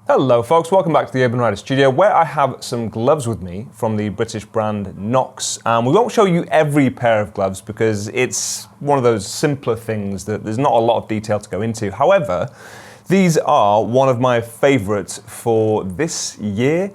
Hello folks, welcome back to the Urban Rider Studio, where I have some gloves with me from the British brand KNOX. We won't show you every pair of gloves because it's one of those simpler things that there's not a lot of detail to go into. However, these are one of my favourites for this year,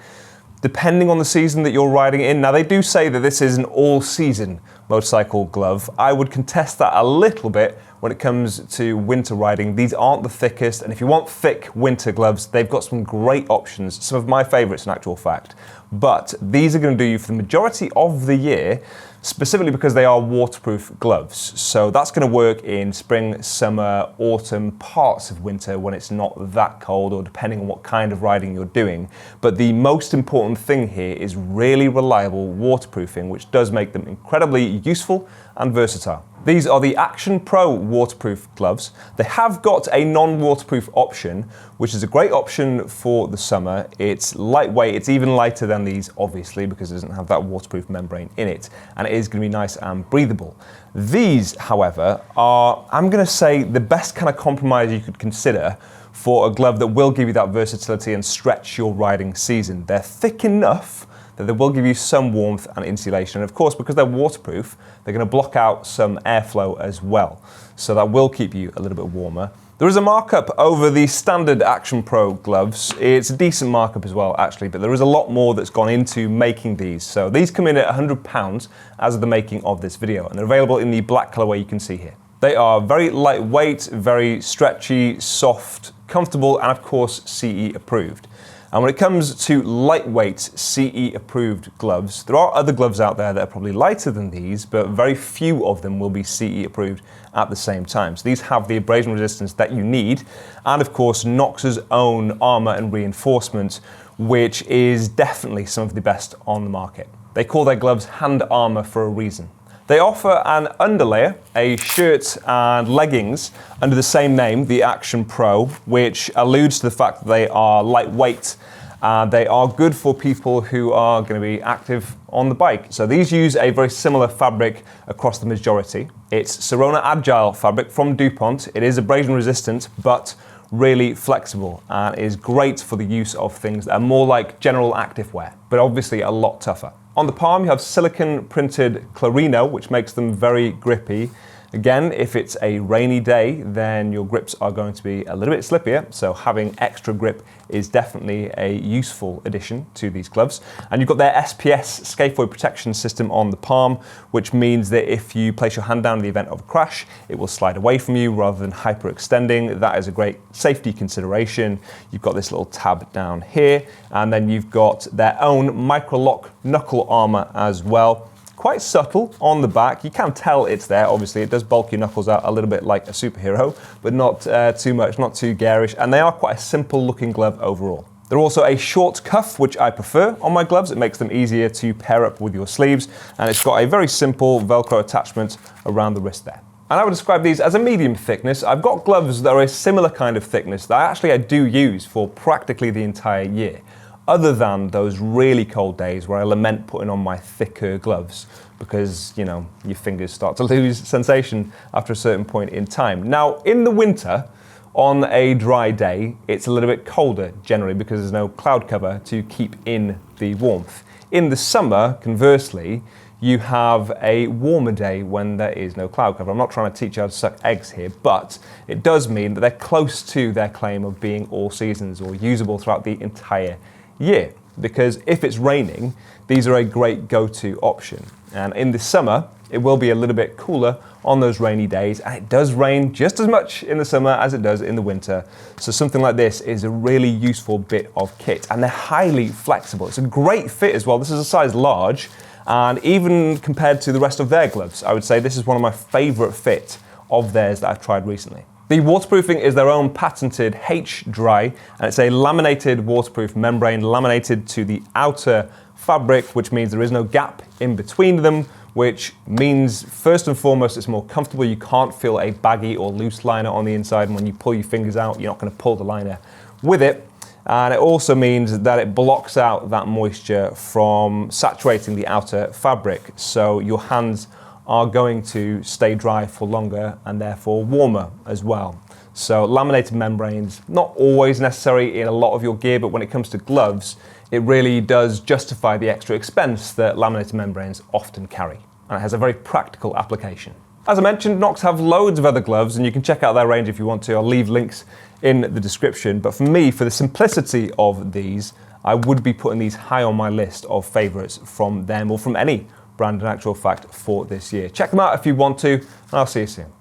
depending on the season that you're riding in. Now they do say that this is an all-season motorcycle glove. I would contest that a little bit when it comes to winter riding. These aren't the thickest, and if you want thick winter gloves, they've got some great options, some of my favourites in actual fact. But these are going to do you for the majority of the year, specifically because they are waterproof gloves. So that's going to work in spring, summer, autumn, parts of winter when it's not that cold, or depending on what kind of riding you're doing. But the most important thing here is really reliable waterproofing, which does make them incredibly useful and versatile. These are the Action Pro waterproof gloves. They have got a non-waterproof option, which is a great option for the summer. It's lightweight, it's even lighter than these, obviously, because it doesn't have that waterproof membrane in it, and it is going to be nice and breathable. These, however, are, I'm going to say, the best kind of compromise you could consider for a glove that will give you that versatility and stretch your riding season. They're thick enough that they will give you some warmth and insulation. And of course, because they're waterproof, they're going to block out some airflow as well. So that will keep you a little bit warmer. There is a markup over the standard Action Pro gloves. It's a decent markup as well, actually, but there is a lot more that's gone into making these. So these come in at £100 as of the making of this video, and they're available in the black colorway you can see here. They are very lightweight, very stretchy, soft, comfortable, and of course CE approved. And when it comes to lightweight CE approved gloves, there are other gloves out there that are probably lighter than these, but very few of them will be CE approved at the same time. So these have the abrasion resistance that you need, and of course KNOX's own armor and reinforcement, which is definitely some of the best on the market. They call their gloves hand armor for a reason. They offer an underlayer, a shirt and leggings under the same name, the Action Pro, which alludes to the fact that they are lightweight. They are good for people who are going to be active on the bike. So these use a very similar fabric across the majority. It's Sirona Agile fabric from DuPont. It is abrasion resistant, but really flexible, and is great for the use of things that are more like general active wear, but obviously a lot tougher. On the palm, you have silicon printed Clarino, which makes them very grippy. Again, if it's a rainy day, then your grips are going to be a little bit slippier, so having extra grip is definitely a useful addition to these gloves. And you've got their SPS scaphoid protection system on the palm, which means that if you place your hand down in the event of a crash, it will slide away from you rather than hyperextending. That is a great safety consideration. You've got this little tab down here, and then you've got their own micro-lock knuckle armor as well. Quite subtle on the back. You can tell it's there, obviously. It does bulk your knuckles out a little bit like a superhero, but not too much, not too garish. And they are quite a simple looking glove overall. They're also a short cuff, which I prefer on my gloves. It makes them easier to pair up with your sleeves. And it's got a very simple Velcro attachment around the wrist there. And I would describe these as a medium thickness. I've got gloves that are a similar kind of thickness that I do use for practically the entire year, other than those really cold days where I lament putting on my thicker gloves because, you know, your fingers start to lose sensation after a certain point in time. Now, in the winter, on a dry day, it's a little bit colder generally because there's no cloud cover to keep in the warmth. In the summer, conversely, you have a warmer day when there is no cloud cover. I'm not trying to teach you how to suck eggs here, but it does mean that they're close to their claim of being all seasons or usable throughout the entire year, because if it's raining, these are a great go-to option. And in the summer, it will be a little bit cooler on those rainy days, and it does rain just as much in the summer as it does in the winter. So something like this is a really useful bit of kit, and they're highly flexible. It's a great fit as well. This is a size large, and even compared to the rest of their gloves, I would say this is one of my favorite fit of theirs that I've tried recently. The waterproofing is their own patented HDry, and it's a laminated waterproof membrane laminated to the outer fabric, which means there is no gap in between them, which means first and foremost it's more comfortable. You can't feel a baggy or loose liner on the inside, and when you pull your fingers out, you're not going to pull the liner with it. And it also means that it blocks out that moisture from saturating the outer fabric, so your hands are going to stay dry for longer and therefore warmer as well. So laminated membranes, not always necessary in a lot of your gear, but when it comes to gloves, it really does justify the extra expense that laminated membranes often carry. And it has a very practical application. As I mentioned, KNOX have loads of other gloves, and you can check out their range if you want to. I'll leave links in the description. But for me, for the simplicity of these, I would be putting these high on my list of favorites from them or from any brand in actual fact for this year. Check them out if you want to, and I'll see you soon.